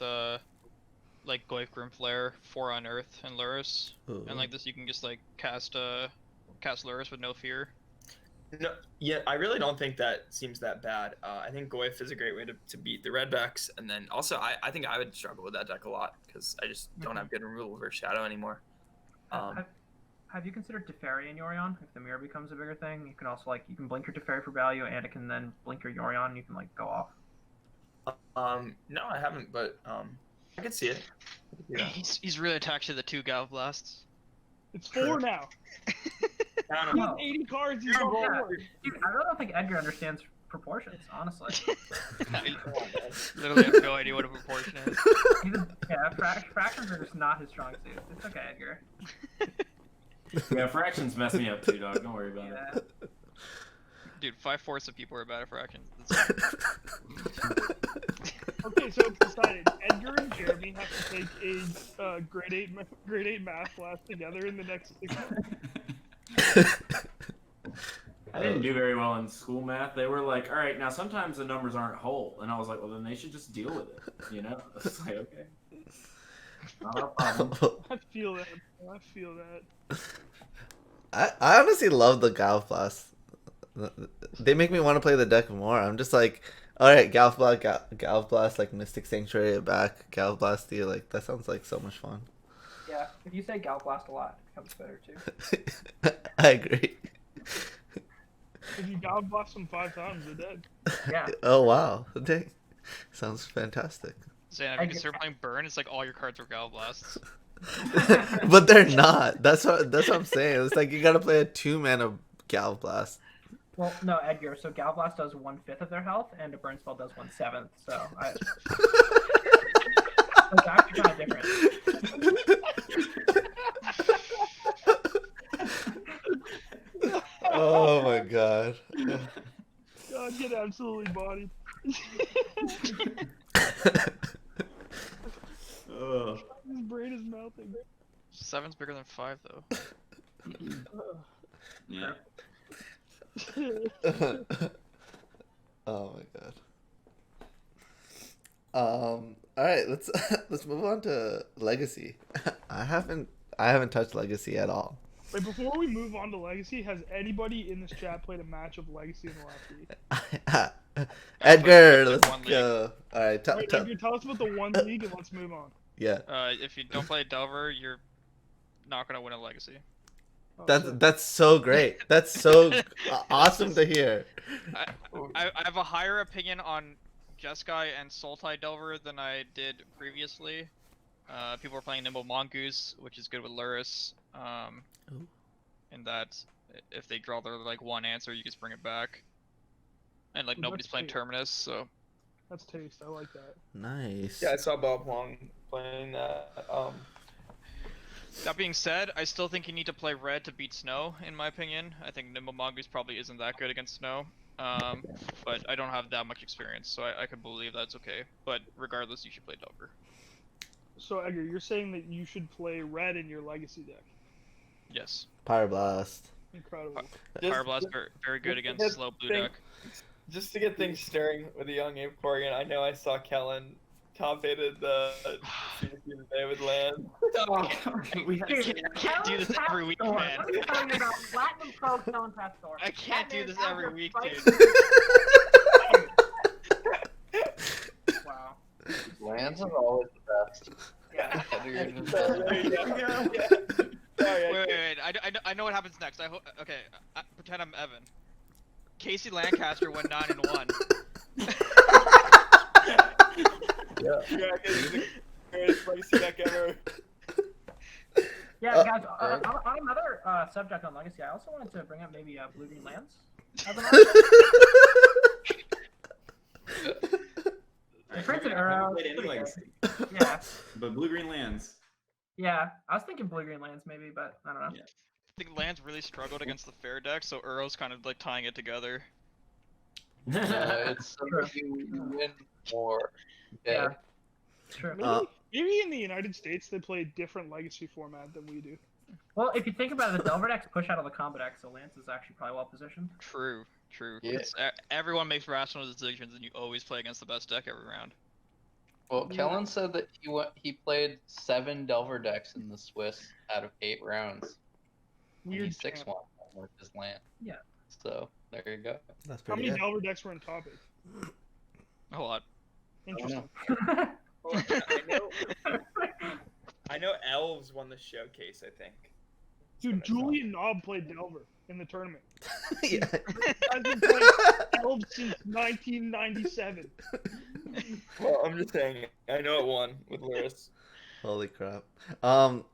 like Goyf Grimflare, 4 on Earth, and Lurrus. Ooh. And like this, you can just like cast Lurrus with no fear. No, yeah, I really don't think that seems that bad. I think Goyf is a great way to beat the red decks, and then also I think I would struggle with that deck a lot because I just don't have good removal versus Shadow anymore. Have you considered Teferi in Yorion? If the mirror becomes a bigger thing, you can also you can blink your Teferi for value, and it can then blink your Yorion, and you can go off. No, I haven't, but I could see it. Yeah. He's really attached to the 2 Gal Blasts. It's 4 now. I don't He know. has 80 cards. He's Yeah. on Dude, I really don't think Edgar understands proportions, honestly. I literally have no idea what a proportion is. Fractions are just not his strong suit. It's okay, Edgar. Yeah, fractions mess me up too, dog. Don't worry about Yeah. it. Dude, 5/4 of people are bad at fractions. Okay, so it's decided. Edgar and Jeremy have to take a grade 8 math class together in the next 6 months. I didn't do very well in school math. They were like, all right, now sometimes the numbers aren't whole. And I was like, well, then they should just deal with it. You know? It's like, okay. Not our problem. I feel that. I honestly love the Galv Blast. They make me want to play the deck more. I'm just like, all right, Galv Blast, like Mystic Sanctuary back, Galv Blast you, like that sounds like so much fun. Yeah, if you say Gal Blast a lot, it becomes better too. I agree. If you God blast them 5 times, they're dead. Yeah. Oh wow, dang, sounds fantastic. Zan, if you start playing Burn, it's like all your cards were Gal Blasts. But they're not. That's what I'm saying. It's like you gotta play a 2-mana Galv Blast. Well, no, Edgar. So Galblast does 1/5 of their health, and a burn spell does 1/7. So it's actually kind of different. Oh my god. God, get absolutely bodied. Oh. His brain is melting. 7's bigger than 5 though. Yeah. Oh my god. All right, let's let's move on to Legacy. I haven't touched Legacy at all. Wait, before we move on to Legacy, has anybody in this chat played a match of Legacy in the last week? Edgar, played let's one league. go. All right, Wait, Edgar, tell us about the one league and let's move on. yeah. If you don't play Delver, you're not gonna win a Legacy. Oh, That's shit. that's so great. That's so awesome to hear. I have a higher opinion on Jeskai and Sultai Delver than I did previously. People are playing Nimble Mongoose, which is good with Luris. Ooh. In that if they draw their like one answer, you just bring it back. And like Ooh, nobody's that's playing sweet. Terminus, so That's taste. I like that. Nice. Yeah, I saw Bob Huang playing that. that being said, I still think you need to play red to beat Snow, in my opinion. I think Nimble Mongoose probably isn't that good against Snow. But I don't have that much experience, so I could believe that's okay. But regardless, you should play Delver. So, Edgar, you're saying that you should play red in your Legacy deck. Yes. Pyroblast. Incredible. Fire Blast very good against just slow blue think- deck. Just to get things stirring with the young Ape Corrigan, I know I saw Kellen top-aided the CSU today with land. I can't do this every week, man. What are you talking about? Platinum Pro Stone Path Store. I can't do this every week, dude. Wow. Lands are always the best. Yeah. Edgar just There doesn't- you go. Yeah. Sorry, Wait. I know what happens next. Okay. Pretend I'm Evan. Casey Lancaster went 9-1. Yeah, it's the greatest Legacy deck ever. Yeah, guys. On another subject on Legacy, I also wanted to bring up maybe Blue Green Lands. As an option. I printed I Uro. haven't played any Legacy, Yeah, but Blue Green Lands. yeah. I was thinking Blue Green Lands maybe, but I don't know. Yeah. I think Lands really struggled against the fair deck, so Uro's kind of like tying it together. it's something you win more. Yeah. Okay. True. Maybe in the United States they play a different Legacy format than we do. Well, if you think about it, the Delver decks push out of the combo deck, so Lance is actually probably well positioned. True. Yeah. Everyone makes rational decisions, and you always play against the best deck every round. Well, Yeah. Kellen said that he played 7 Delver decks in the Swiss out of 8 rounds. And he Weird 6 champ. 1 with his land. Yeah. So there you go. That's How pretty many good. Delver decks were in top 8? A lot. Interesting. Well, I know Elves won the showcase, I think. Dude, Julian Knob played Delver in the tournament. Yeah. I've been playing Elves since 1997. Well, I'm just saying, I know it won with Luris. Holy crap.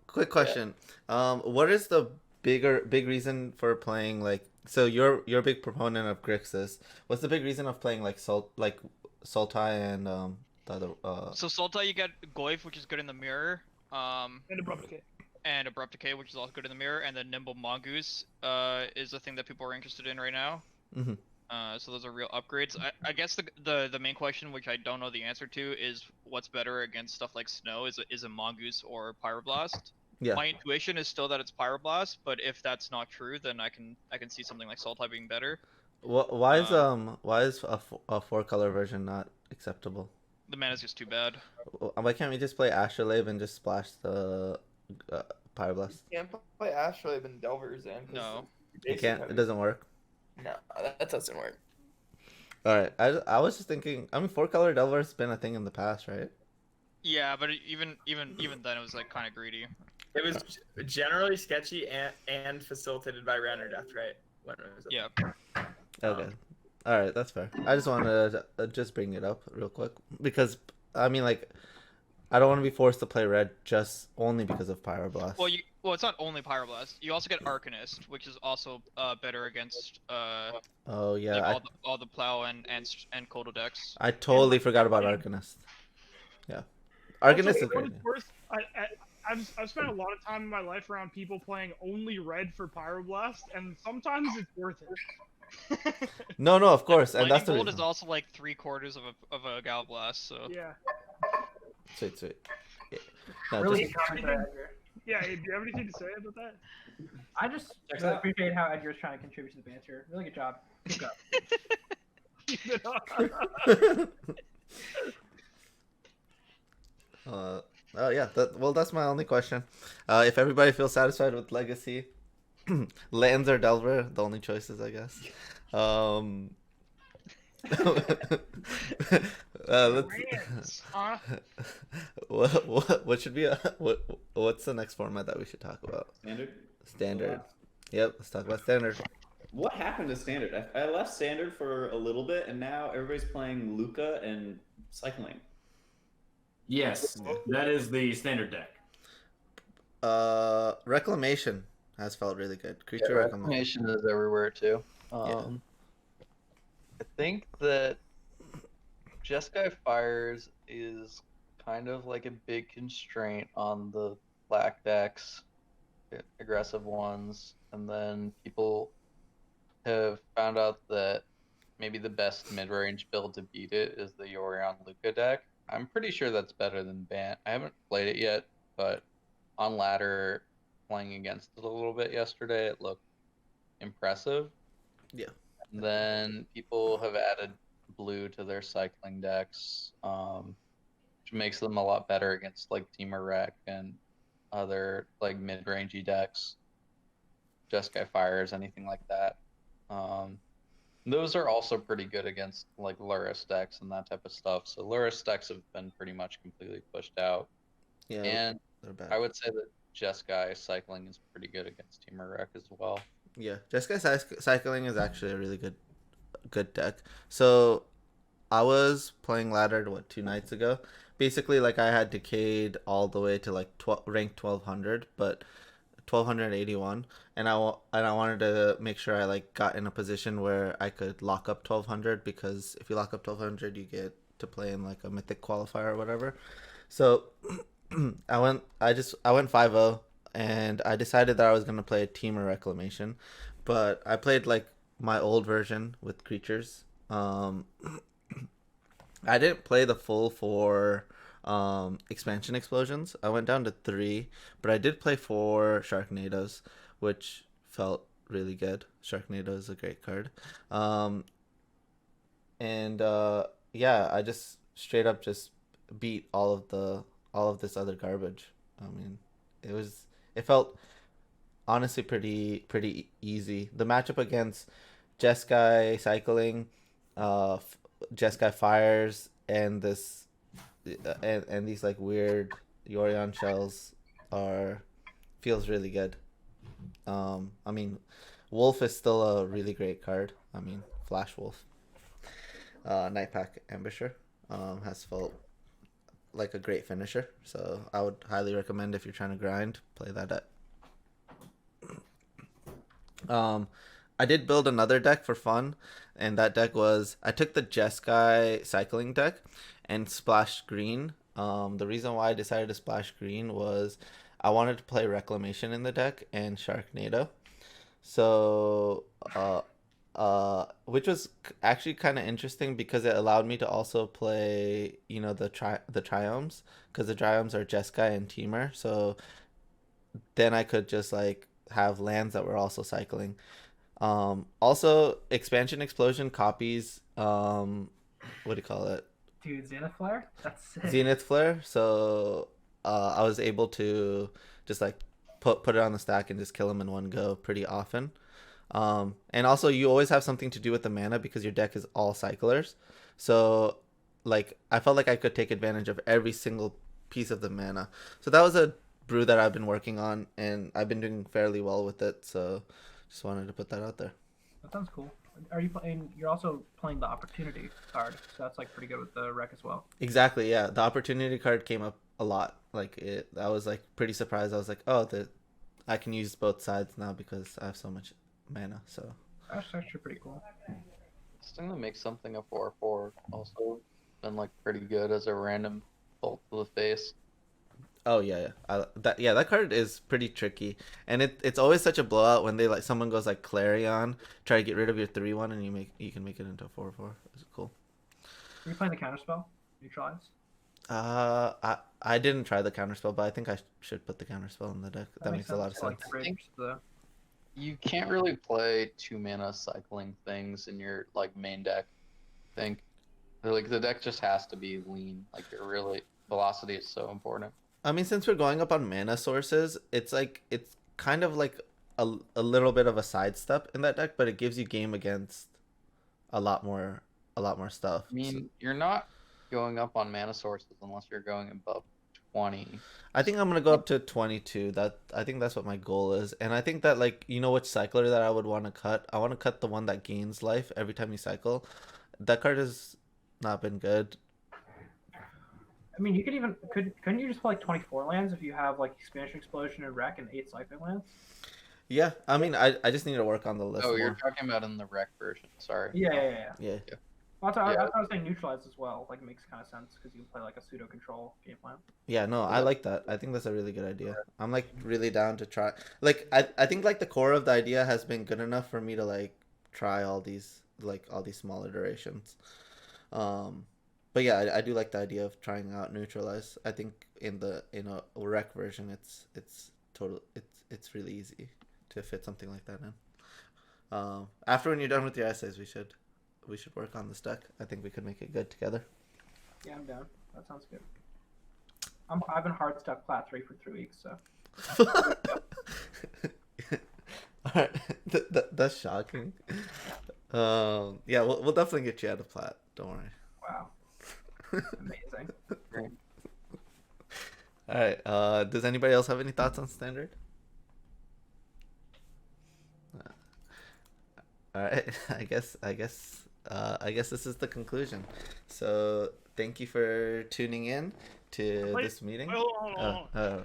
Quick question. What is the big reason for playing like, so you're a big proponent of Grixis. What's the big reason of playing like Sultai and the other So Sultai, you get Goyf, which is good in the mirror. And Abrupt Decay. And Abrupt Decay, which is also good in the mirror, and then Nimble Mongoose is the thing that people are interested in right now. Mhm. So those are real upgrades. I guess the main question, which I don't know the answer to, is what's better against stuff like Snow? Is a Mongoose or Pyroblast? Yeah. My intuition is still that it's Pyroblast, but if that's not true, then I can see something like Sultai being better. Why is a 4-color version not acceptable? The mana's just too bad. Why can't we just play Astrolabe and just splash the Pyroblast? You can't play Astrolabe and Delvers in. 'cause No. You can't. It doesn't work. No, that doesn't work. All right. I was just thinking. I mean, 4-color Delver's been a thing in the past, right? Yeah, but even then, it was like kind of greedy. It was generally sketchy and facilitated by Random Death, right? When it was Yeah. Okay. All right, that's fair. I just wanted to just bring it up real quick because I mean, like, I don't want to be forced to play red just only because of Pyroblast. Well, Well, it's not only Pyroblast. You also get Arcanist, which is also better against Oh yeah, like I, all the Plow and Kodo decks. I totally forgot about Arcanist. Yeah, Arcanist Also, is for what great. it's worth, I've spent a lot of time in my life around people playing only red for Pyroblast, and sometimes it's worth it. No, of course, and Lightning that's the Bolt reason. is also like 3/4 of a Galblast, so Yeah. Sweet. Yeah. No, Really just, good comment there, Edgar. Yeah. Do you have anything to say about that? I just Checks really out. appreciate how Edgar's trying to contribute to the banter. Really good job. Keep up. oh yeah. Well, that's my only question. If everybody feels satisfied with Legacy, Lands or Delver, the only choices, I guess. Let's. Rams, huh? What should be what's the next format that we should talk about? Standard. Standard. Yep. Let's talk about standard. What happened to standard? I left standard for a little bit, and now everybody's playing Luca and cycling. Yes, that is the standard deck. Reclamation has felt really good. Creature Yeah, Reclamation. Reclamation is everywhere too. Yeah. I think that Jeskai Fires is kind of like a big constraint on the black decks, aggressive ones, and then people have found out that maybe the best mid-range build to beat it is the Yorion Luca deck. I'm pretty sure that's better than Bant. I haven't played it yet, but on ladder, playing against it a little bit yesterday, it looked impressive. Yeah. And then people have added blue to their cycling decks, which makes them a lot better against like Temur Rec and other like mid-rangey decks, Jeskai Fires, anything like that. Those are also pretty good against like Lurrus decks and that type of stuff. So Lurrus decks have been pretty much completely pushed out. Yeah. And They're bad. I would say that Jeskai cycling is pretty good against Temur Rec as well. Yeah, Jeskai Cycling is actually a really good deck. So I was playing ladder 2 nights ago. Basically, like I had decayed all the way to like rank 1200, but 1281, and I wanted to make sure I like got in a position where I could lock up 1200, because if you lock up 1200, you get to play in like a mythic qualifier or whatever. So I went 5-0, and I decided that I was gonna play a Temur Reclamation, but I played like my old version with creatures. I didn't play the full 4 expansion explosions. I went down to 3, but I did play 4 Sharknadoes, which felt really good. Sharknado is a great card. Yeah, I just straight up just beat all of this other garbage. I mean, it felt honestly pretty easy. The matchup against Jeskai Cycling, Jeskai Fires, and this and these like weird Yorion shells feels really good. I mean, Wolf is still a really great card. I mean, Flash Wolf. Nightpack Ambusher has felt like a great finisher, so I would highly recommend, if you're trying to grind, play that deck. I did build another deck for fun, and that deck was, I took the Jeskai Cycling deck and splashed green. The reason why I decided to splash green was I wanted to play Reclamation in the deck and Sharknado. So, which was actually kind of interesting because it allowed me to also play, you know, the Triomes, because the Triomes are Jeskai and Temur. So then I could just like have lands that were also cycling. Also, Expansion Explosion copies, what do you call it? Dude, Zenith Flare? That's sick. Zenith Flare. So I was able to just like put it on the stack and just kill them in one go pretty often. And also, you always have something to do with the mana because your deck is all cyclers. So like I felt like I could take advantage of every single piece of the mana. So that was a brew that I've been working on, and I've been doing fairly well with it. So just wanted to put that out there. That sounds cool. Are you playing? You're also playing the Opportunity card, so that's like pretty good with the Rec as well. Exactly, yeah. The Opportunity card came up a lot. Like I was like pretty surprised. I was like, oh, I can use both sides now because I have so much mana. So That's actually pretty cool. This thing that makes something a 4/4 also been like pretty good as a random bolt to the face. oh yeah, that card is pretty tricky, and it's always such a blowout when they like someone goes like Clarion, try to get rid of your 3/1, and you can make it into a 4/4. It's cool. Are you playing the counterspell? Neutralize? I didn't try the counterspell, but I think I should put the counterspell in the deck. That makes a lot of sense. Like, sense. bridge the... You can't really play 2 mana cycling things in your like main deck. I think like the deck just has to be lean. Like you're really velocity is so important. I mean, since we're going up on mana sources, it's kind of like a little bit of a sidestep in that deck, but it gives you game against a lot more stuff. I mean, you're not going up on mana sources unless you're going above 20. I think I'm gonna go up to 22. I think that's what my goal is, and I think that like which cycler that I would want to cut. I want to cut the one that gains life every time you cycle. That card has not been good. I mean, you could even couldn't you just play like 24 lands if you have like Expansion Explosion and Wreck and 8 Cycling lands? Yeah, I mean, I just need to work on the list Oh, more. you're talking about in the rec version. Sorry. Yeah. Yeah. Well, that's Yeah. what I was saying. Neutralize as well. Like, it makes kind of sense because you can play like a pseudo control game plan. Yeah, no, I like that. I think that's a really good idea. I'm like really down to try. Like, I think like the core of the idea has been good enough for me to like try all these small iterations. But yeah, I do like the idea of trying out Neutralize. I think in a rec version, it's really easy to fit something like that in. After when you're done with your essays, we should work on this deck. I think we could make it good together. Yeah, I'm down. That sounds good. I've been hard stuck plat 3 for 3 weeks, so. Alright, that's shocking. Yeah, we'll definitely get you out of plat. Don't worry. Wow. Amazing. Alright, does anybody else have any thoughts on standard? Alright, I guess this is the conclusion. So thank you for tuning in to this meeting. Hold on. Oh.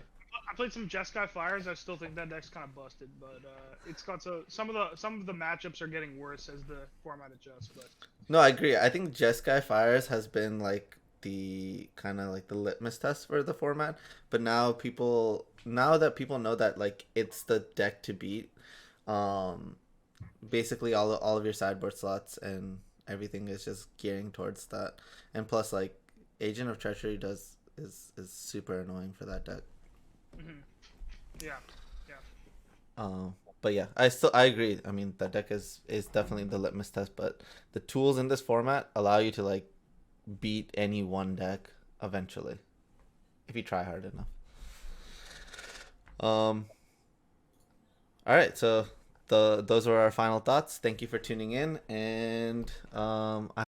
I played some Jeskai Fires. I still think that deck's kind of busted, but it's got some of the matchups are getting worse as the format adjusts. But No, I agree. I think Jeskai Fires has been like the kind of like the litmus test for the format, but now that people know that like it's the deck to beat, basically all of your sideboard slots and everything is just gearing towards that. And plus, like, Agent of Treachery is super annoying for that deck. Yeah. But yeah, I agree. I mean, that deck is definitely the litmus test, but the tools in this format allow you to like beat any one deck eventually if you try hard enough. All right, so those were our final thoughts. Thank you for tuning in, and I